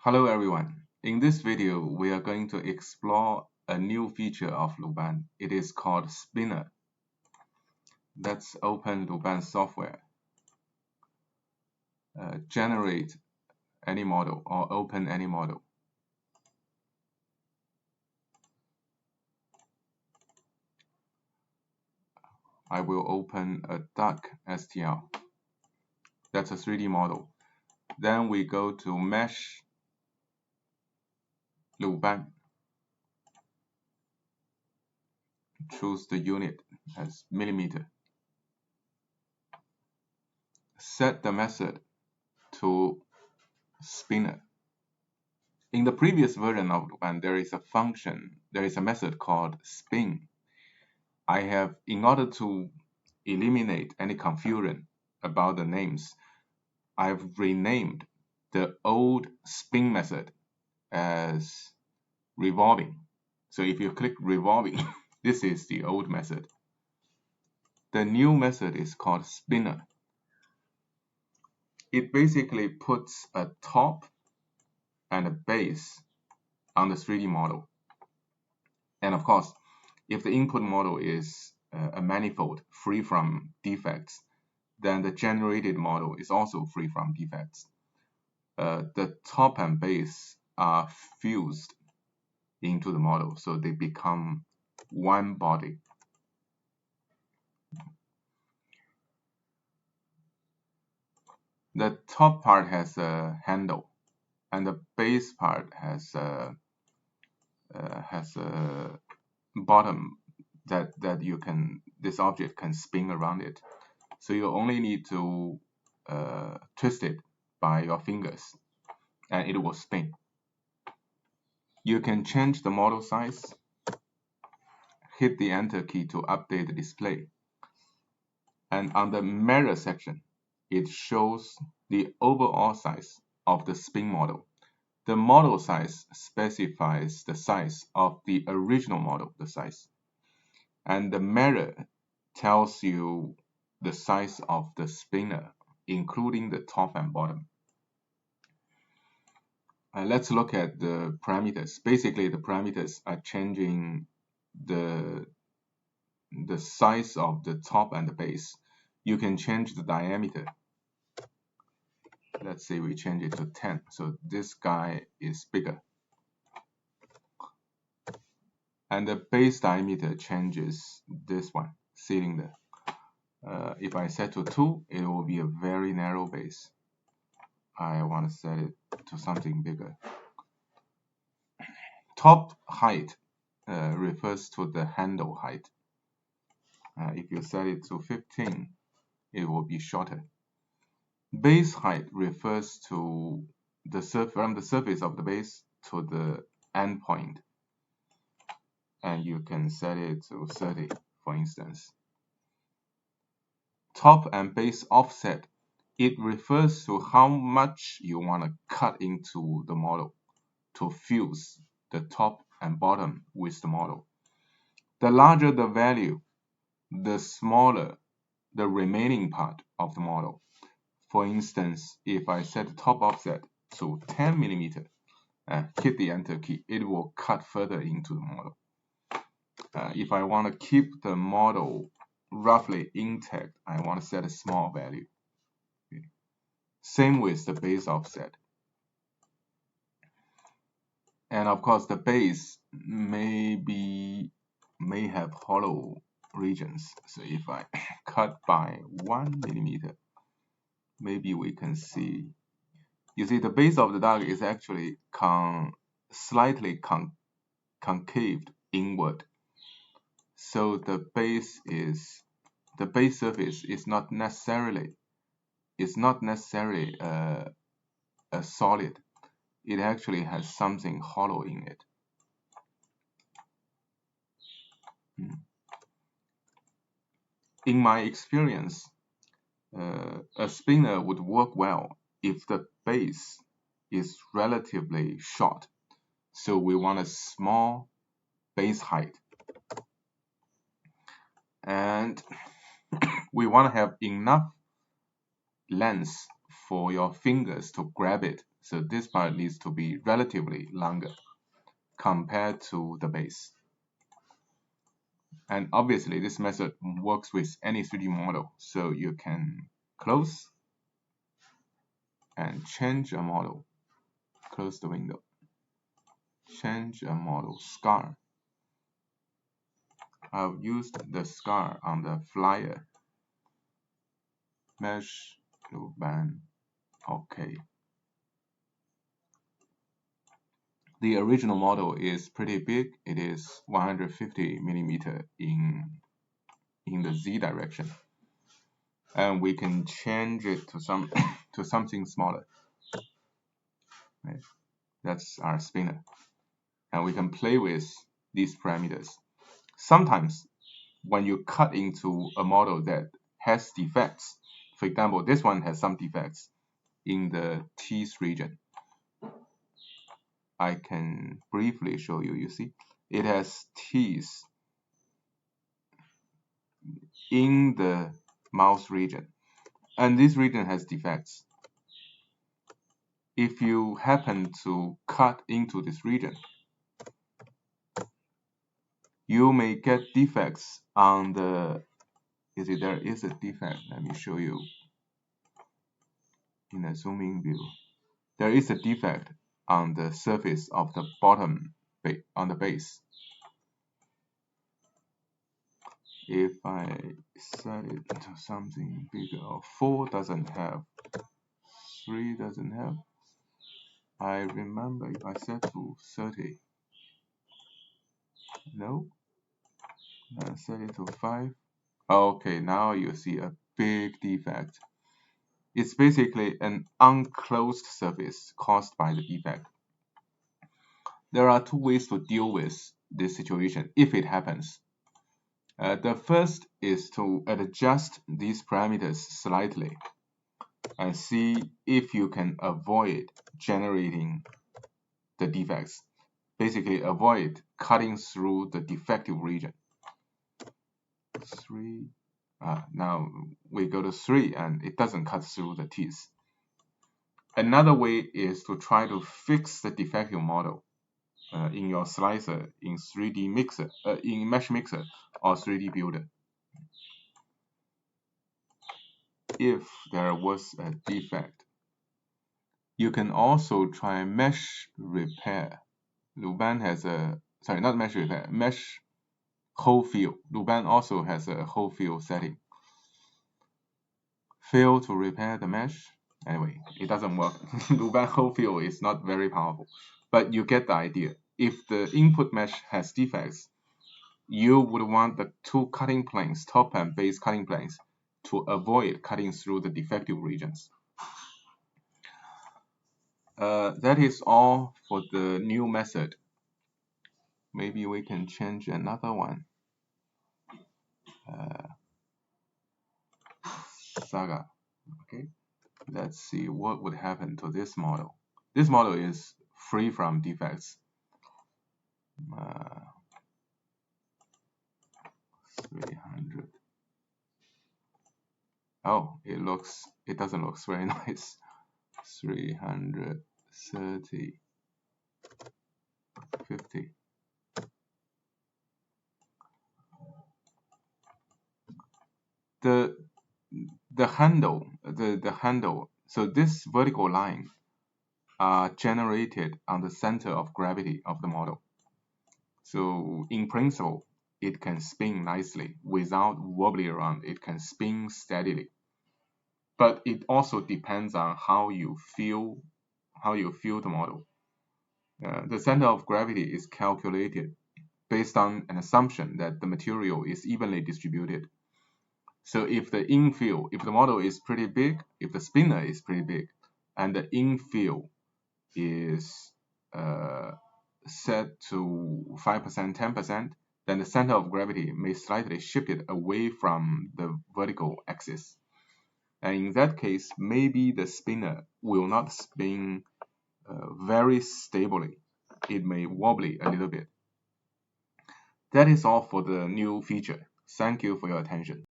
Hello everyone. In this video, we are going to explore a new feature of LuBan. It is called Spinner. Let's open LuBan software. Generate any model or open any model. I will open a duck STL. That's a 3D model. Then we go to Mesh LuBan. Choose the unit as millimeter. Set the method to Spinner. In the previous version of LuBan, there is a method called spin. In order to eliminate any confusion about the names, I've renamed the old spin method as revolving. So if you click revolving, this is the old method. The new method is called spinner. It basically puts a top and a base on the 3D model. And of course, if the input model is a manifold free from defects, then the generated model is also free from defects. The top and base are fused into the model, so they become one body. The top part has a handle, and the base part has a bottom that this object can spin around it. So you only need to twist it by your fingers, and it will spin. You can change the model size. Hit the Enter key to update the display. And on the mirror section, it shows the overall size of the spin model. The model size specifies the size of the original model, the size. And the mirror tells you the size of the spinner, including the top and bottom. Let's look at the parameters. Basically, the parameters are changing the size of the top and the base. You can change the diameter. Let's say we change it to 10. So this guy is bigger. And the base diameter changes this one, cylinder. If I set to 2, it will be a very narrow base. I want to set it to something bigger. Top height refers to the handle height. If you set it to 15, it will be shorter. Base height refers to from the surface of the base to the end point. And you can set it to 30, for instance. Top and base offset, it refers to how much you want to cut into the model to fuse the top and bottom with the model. The larger the value, the smaller the remaining part of the model. For instance, if I set the top offset to 10 millimeter and hit the Enter key, it will cut further into the model. If I want to keep the model roughly intact, I want to set a small value. Okay. Same with the base offset. And of course, the base may have hollow regions. So if I cut by 1 millimeter, maybe we can see. You see, the base of the duck is actually slightly concaved inward. So the base surface is not necessarily a solid. It actually has something hollow in it. In my experience, a spinner would work well if the base is relatively short. So we want a small base height. And we want to have enough length for your fingers to grab it So this part needs to be relatively longer compared to the base. And obviously this method works with any 3D model. So you can close and change a model. Close the window. Change a model scar. I've used the scar on the flyer. Mesh LuBan. Okay. The original model is pretty big. It is 150 millimeter in the Z direction, and we can change it to something smaller. Right? That's our spinner, and we can play with these parameters. Sometimes, when you cut into a model that has defects, for example, this one has some defects in the teeth region. I can briefly show you. You see, it has teeth in the mouth region, and this region has defects. If you happen to cut into this region, you may get defects on the, there is a defect. Let me show you in a zooming view. There is a defect on the surface of the bottom, on the base. If I set it to something bigger, 4 doesn't have, 3 doesn't have. I remember if I set to 30, no, set it to 5. Okay, now you see a big defect. It's basically an unclosed surface caused by the defect. There are 2 ways to deal with this situation if it happens. The first is to adjust these parameters slightly and see if you can avoid generating the defects. Basically, avoid cutting through the defective region. 3. Now we go to 3 and it doesn't cut through the teeth. Another way is to try to fix the defective model in your slicer, in 3D mixer, in Mesh Mixer or 3D Builder. If there was a defect, you can also try mesh repair. LuBan has a, sorry, not mesh repair, mesh whole field. LuBan also has a whole field setting. Fail to repair the mesh. Anyway, it doesn't work. LuBan whole field is not very powerful, but you get the idea. If the input mesh has defects, you would want the 2 cutting planes, top and base cutting planes, to avoid cutting through the defective regions. That is all for the new method. Maybe we can change another one. Saga. Okay, let's see what would happen to this model. This model is free from defects. 300. Oh, it doesn't look very nice. 330, 50. The handle, so this vertical line are generated on the center of gravity of the model. So in principle, it can spin nicely without wobbling around. It can spin steadily. But it also depends on how you feel the model. The center of gravity is calculated based on an assumption that the material is evenly distributed. So if the infill, if the model is pretty big, if the spinner is pretty big, and the infill is set to 5%, 10%, then the center of gravity may slightly shift it away from the vertical axis. And in that case, maybe the spinner will not spin very stably. It may wobbly a little bit. That is all for the new feature. Thank you for your attention.